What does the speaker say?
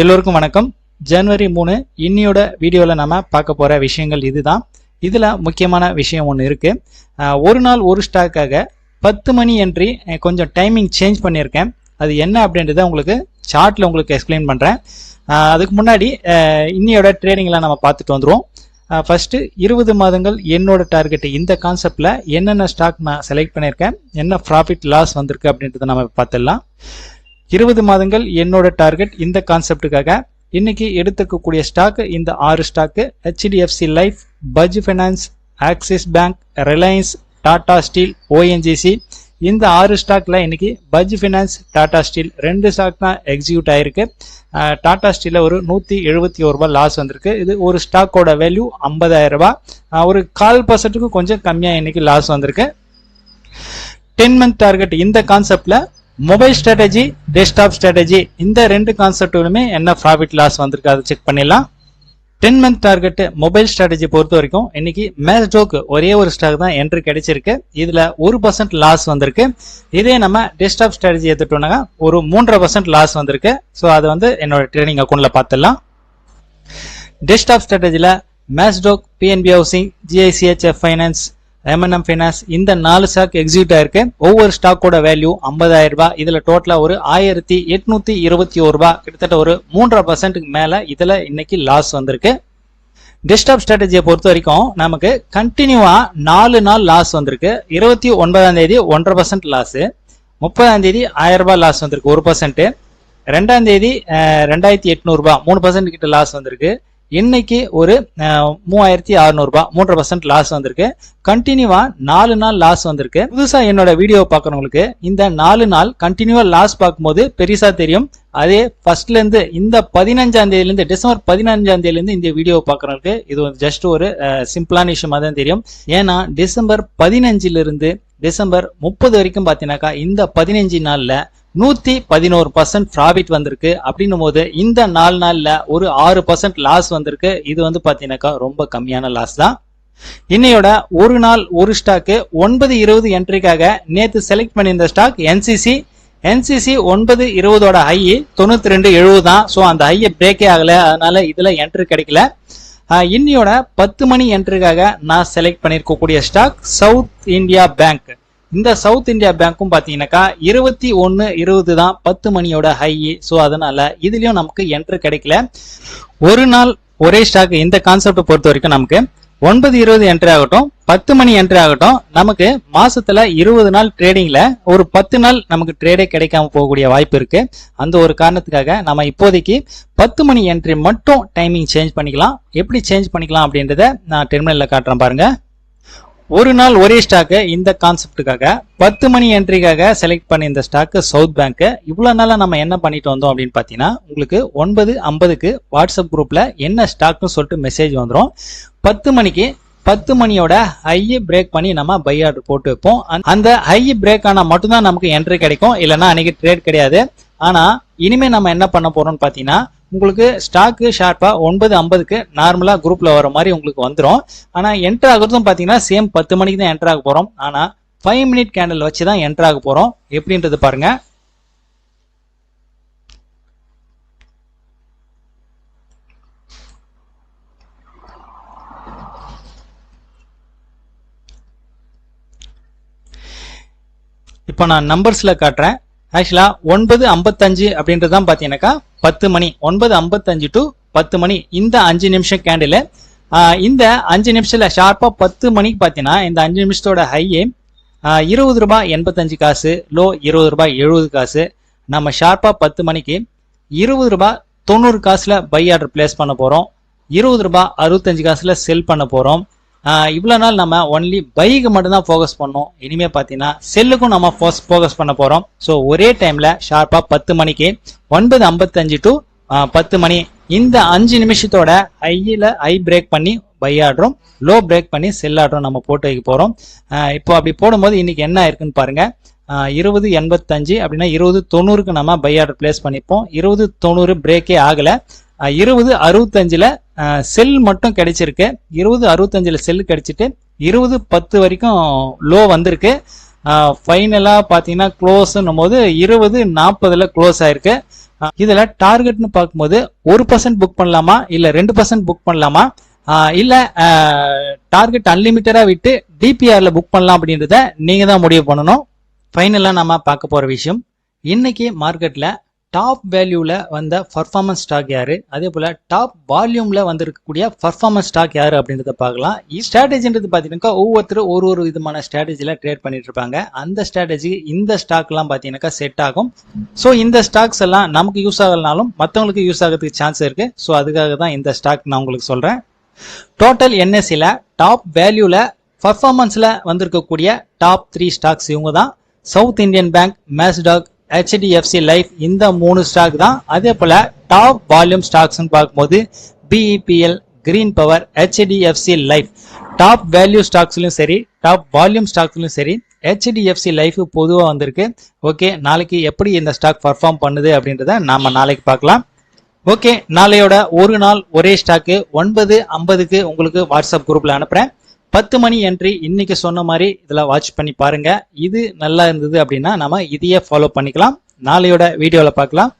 எல்லோருக்கும் வணக்கம். ஜனவரி 3 இன்னியோட வீடியோவில் நம்ம பார்க்க போகிற விஷயங்கள் இதுதான். இதில் முக்கியமான விஷயம் ஒன்று இருக்குது. ஒரு நாள் ஒரு ஸ்டாக்காக 10 மணி என்ட்ரி கொஞ்சம் டைமிங் சேஞ்ச் பண்ணியிருக்கேன். அது என்ன அப்படின்றத உங்களுக்கு சார்ட்டில் உங்களுக்கு எக்ஸ்பிளைன் பண்ணுறேன். அதுக்கு முன்னாடி இன்னியோட ட்ரேடிங்லாம் நம்ம பார்த்துட்டு வந்துடுவோம். ஃபஸ்ட்டு 20 மாதங்கள் என்னோட டார்கெட் இந்த கான்செப்டில் என்னென்ன ஸ்டாக் நான் செலக்ட் பண்ணியிருக்கேன், என்ன ப்ராஃபிட் லாஸ் வந்திருக்கு அப்படின்றத நம்ம பார்த்துடலாம். 20 மாதங்கள் என்னோட டார்கெட் இந்த கான்செப்டுக்காக இன்னைக்கு எடுத்துக்கக்கூடிய ஸ்டாக் இந்த 6 stock: HDFC life, Bajaj finance, Axis bank, Reliance, Tata steel, ONGC. இந்த 6 ஸ்டாக்ல இன்னைக்கு Bajaj finance, Tata steel 2 stock தான் எக்ஸிக்யூட் ஆயிருக்கு. டாடா ஸ்டீலில் ஒரு 171 ரூபாய் லாஸ் வந்திருக்கு. இது ஒரு ஸ்டாக்கோட வேல்யூ 50,000 ரூபாய். ஒரு 0.25% கொஞ்சம் கம்மியாக இன்னைக்கு லாஸ் வந்திருக்கு. 10 மந்த் டார்கெட் இந்த கான்செப்ட்ல மொபைல் ஸ்ட்ராட்டஜி, டெஸ்க்டாப் ஸ்ட்ராட்டஜி இந்த 2 கான்செப்டுமே என்ன ப்ராஃபிட் லாஸ் வந்திருக்கு அதை செக் பண்ணிடலாம். 10 மந்த் டார்கெட் மொபைல் ஸ்ட்ராட்டஜி பொறுத்த வரைக்கும் இன்னைக்கு மேஸ்டோக்கு ஒரே ஒரு ஸ்டாக் தான் என்ட்ரி கிடைச்சிருக்கு. இதுல 1% லாஸ் வந்திருக்கு. இதே நம்ம டெஸ்க்டாப் ஸ்ட்ராட்டஜி எடுத்துட்டோம்னா ஒரு 3.5% லாஸ் வந்திருக்கு. ஸோ அது என்னோட ட்ரேடிங் அக்கௌண்ட்ல பார்த்துடலாம். டெஸ்க்டாப் ஸ்ட்ராட்டஜில Mastek, PNB housing, GICHF finance, M&M finance இந்த 4 ஸ்டாக் எக்ஸிக்யூட் ஆயிருக்கு. ஒவ்வொரு ஸ்டாக்கோட வேல்யூ 50,000 ரூபாய். இதுல டோட்டலா ஒரு 1821 ரூபாய், கிட்டத்தட்ட ஒரு 3% மேல இதுல இன்னைக்கு லாஸ் வந்திருக்கு. டெஸ்க்டாப் ஸ்ட்ராட்டஜியை பொறுத்த வரைக்கும் நமக்கு கண்டினியூவா 4 நாள் லாஸ் வந்திருக்கு. 29ஆம் தேதி 1.5% லாஸ், 30ஆம் தேதி 1000 ரூபாய் லாஸ் வந்திருக்கு 1%, 2ஆம் தேதி 2800 ரூபாய் 3% கிட்ட லாஸ் வந்திருக்கு. இன்னைக்கு ஒரு 3600 ரூபாய் 3% லாஸ் வந்திருக்கு. கண்டினியூவா 4 நாள் லாஸ் வந்திருக்கு. புதுசா என்னோட வீடியோ பாக்குறவங்களுக்கு இந்த 4 நாள் கண்டினியூவா லாஸ் பார்க்கும்போது பெருசா தெரியும். அதே ஃபர்ஸ்ட்ல இருந்து இந்த 15ஆம் தேதியில இருந்து டிசம்பர் 15ஆம் தேதியில இருந்து இந்த வீடியோ பாக்குறவங்களுக்கு இது ஜஸ்ட் ஒரு சிம்பிளான விஷயமா தான் தெரியும். ஏன்னா டிசம்பர் 15ல இருந்து டிசம்பர் 30 வரைக்கும் பாத்தீங்கன்னாக்கா இந்த 15 நாள்ல 111% ப்ராஃபிட் வந்திருக்கு. அப்படின்னும் போது இந்த 4 நாள்ல ஒரு 6% லாஸ் வந்திருக்கு. இது பாத்தீங்கன்னாக்கா ரொம்ப கம்மியான லாஸ் தான். இன்னையோட ஒரு நாள் ஒரு ஸ்டாக்கு 9.20 என்ட்ரிக்காக நேத்து செலக்ட் பண்ணியிருந்த ஸ்டாக் NCC 9.20 ஹை 92.70 தான். ஸோ அந்த ஹையை பிரேக்கே ஆகல, அதனால இதுல என்ட்ரி கிடைக்கல. இன்னையோட 10 மணி என்ட்ரிக்காக நான் செலக்ட் பண்ணிருக்கக்கூடிய ஸ்டாக் சவுத் இந்தியா பேங்க். இந்த சவுத் இந்தியா பேங்க்கும் பாத்தீங்கன்னாக்கா 21.20 தான் 10 மணியோட ஹை. ஸோ அதனால இதுலயும் நமக்கு என்ட்ரி கிடைக்கல. ஒரு நாள் ஒரே ஸ்டாக் இந்த கான்செப்ட் பொறுத்த வரைக்கும் நமக்கு 9.20 என்ட்ரி ஆகட்டும், 10 மணி என்ட்ரி ஆகட்டும், நமக்கு மாசத்துல 20 நாள் ட்ரேடிங்ல ஒரு 10 நாள் நமக்கு ட்ரேடே கிடைக்காம போகக்கூடிய வாய்ப்பு இருக்கு. அந்த ஒரு காரணத்துக்காக நம்ம இப்போதைக்கு 10 மணி என்ட்ரி மட்டும் டைமிங் சேஞ்ச் பண்ணிக்கலாம். எப்படி சேஞ்ச் பண்ணிக்கலாம் அப்படின்றத நான் டெர்மினல்ல காட்டுறேன் பாருங்க. ஒரு நாள் ஒரே ஸ்டாக்கு இந்த கான்செப்டுக்காக 10 மணி என்ட்ரிக்காக செலக்ட் பண்ணி இந்த ஸ்டாக்கு சவுத் பேங்க். இவ்வளவு நாளா நம்ம என்ன பண்ணிட்டு வந்தோம் அப்படின்னு பாத்தீங்கன்னா, உங்களுக்கு 9:50க்கு வாட்ஸ்அப் குரூப்ல என்ன ஸ்டாக்னு சொல்லிட்டு மெசேஜ் வந்துடும். 10 மணிக்கு 10 மணியோட ஹை பிரேக் பண்ணி நம்ம பை ஆர்டர் போட்டு வைப்போம். அந்த ஹை பிரேக் ஆனா மட்டும்தான் நமக்கு என்ட்ரி கிடைக்கும், இல்லைன்னா அன்னைக்கு ட்ரேட் கிடையாது. ஆனா இனிமே நம்ம என்ன பண்ண போறோம்னு பாத்தீங்கன்னா, உங்களுக்கு ஸ்டாக்கு ஷார்ப்பா 9:50க்கு நார்மலா குரூப்ல வர மாதிரி உங்களுக்கு வந்துடும். ஆனா என்டர் ஆகுறதும் பாத்தீங்கன்னா சேம் 10 மணிக்கு தான் என்டர் ஆக போறோம். ஆனா 5 மினிட் கேண்டில் வச்சு தான் என்டர் ஆக போறோம். எப்படின்றது பாருங்க. இப்போ நான் நம்பர்ஸ்ல காட்டுறேன். ஆக்சுவலா 9:55 அப்படின்றது தான் பாத்தீங்கன்னாக்கா 10 மணி. 9:55 டு 10 மணி இந்த 5 நிமிஷம் கேண்டில். இந்த 5 நிமிஷத்துல ஷார்ப்பா 10 மணிக்கு பாத்தீங்கன்னா இந்த 5 நிமிஷத்தோட ஹையே 20 ரூபாய் 85 காசு, லோ 20 ரூபாய் 70 காசு. நம்ம ஷார்ப்பா 10 மணிக்கு 20 ரூபாய் 90 காசுல பை ஆர்டர் பிளேஸ் பண்ண போறோம். 20 ரூபாய் 65 காசுல செல் பண்ண போறோம். இவ்வளவு நாள் நம்ம ஒன்லி பைக்கு மட்டும் தான் ஃபோக்கஸ் பண்ணோம். இனிமே பாத்தீங்கன்னா செல்லுக்கும் நம்ம ஃபோக்கஸ் பண்ண போறோம். ஸோ ஒரே டைம்ல ஷார்ப்பா 10 மணிக்கு 9:55 டு 10 மணி இந்த 5 நிமிஷத்தோட ஹை பிரேக் பண்ணி பை ஆர்டரும், லோ பிரேக் பண்ணி செல் ஆர்டரும் நம்ம போட்டு வைக்க போறோம். இப்போ அப்படி போடும்போது இன்னைக்கு என்ன இருக்குன்னு பாருங்க. 20.85 அப்படின்னா 20.90க்கு நம்ம பை ஆர்டர் பிளேஸ் பண்ணிப்போம். 20.90 பிரேக்கே ஆகல. 20.65ல செல் மட்டும் கிடைச்சிருக்கு. 20.65ல செல் கிடைச்சிட்டு 20.10 வரைக்கும் லோ வந்திருக்கு. ஃபைனலாக பார்த்தீங்கன்னா க்ளோஸ்ன்னும் போது 20-40 க்ளோஸ் ஆயிருக்கு. இதில் டார்கெட்னு பார்க்கும்போது 1% புக் பண்ணலாமா இல்லை 2% புக் பண்ணலாமா இல்லை டார்கெட் அன்லிமிட்டடாக விட்டு டிபிஆரில் புக் பண்ணலாம் அப்படின்றத நீங்கள் தான் முடிவு பண்ணணும். ஃபைனலாக நம்ம பார்க்க போகிற விஷயம், இன்னைக்கு மார்க்கெட்டில் டாப் வேல்யூவில் வந்த பர்ஃபார்மன்ஸ் ஸ்டாக் யாரு, அதே போல் டாப் வால்யூமில் வந்திருக்கக்கூடிய பர்ஃபார்மன்ஸ் ஸ்டாக் யாரு அப்படின்றத பார்க்கலாம். ஸ்ட்ராட்டஜின்றது பார்த்தீங்கன்னாக்கா ஒவ்வொருத்தரும் ஒரு விதமான ஸ்ட்ராட்டஜியில் ட்ரேட் பண்ணிட்டு இருப்பாங்க. அந்த ஸ்ட்ராட்டஜி இந்த ஸ்டாக்லாம் பார்த்தீங்கன்னாக்கா செட் ஆகும். ஸோ இந்த ஸ்டாக்ஸ் எல்லாம் நமக்கு யூஸ் ஆகலனாலும் மற்றவங்களுக்கு யூஸ் ஆகிறதுக்கு சான்ஸ் இருக்கு. ஸோ அதுக்காக தான் இந்த ஸ்டாக் நான் உங்களுக்கு சொல்கிறேன். டோட்டல் என்எஸ்சியில் டாப் வேல்யூவில் பர்ஃபார்மன்ஸில் வந்திருக்கக்கூடிய டாப் 3 ஸ்டாக்ஸ் இவங்க தான். South Indian Bank, Mastek, HDFC life, இந்த 3 ஸ்டாக் தான். அதே போல டாப் வால்யூம் ஸ்டாக்ஸ் பார்க்கும்போது BEPL, green power, HDFC life. Top value ஸ்டாக்ஸ்லயும் சரி டாப் வால்யூம் ஸ்டாக்ஸ்லயும் சரி HDFC லைஃப் பொதுவாக வந்திருக்கு. ஓகே, நாளைக்கு எப்படி இந்த ஸ்டாக் பர்ஃபார்ம் பண்ணுது அப்படின்றத நாம நாளைக்கு பார்க்கலாம். ஓகே, நாளையோட ஒரு நாள் ஒரே ஸ்டாக்கு 9:50க்கு உங்களுக்கு வாட்ஸ்அப் குரூப்ல அனுப்புறேன். 10 மணி என்ட்ரி இன்னைக்கு சொன்ன மாதிரி இதில் வாட்ச் பண்ணி பாருங்க. இது நல்லா இருந்தது அப்படின்னா நம்ம இதையே ஃபாலோ பண்ணிக்கலாம். நாளையோட வீடியோவில் பார்க்கலாம்.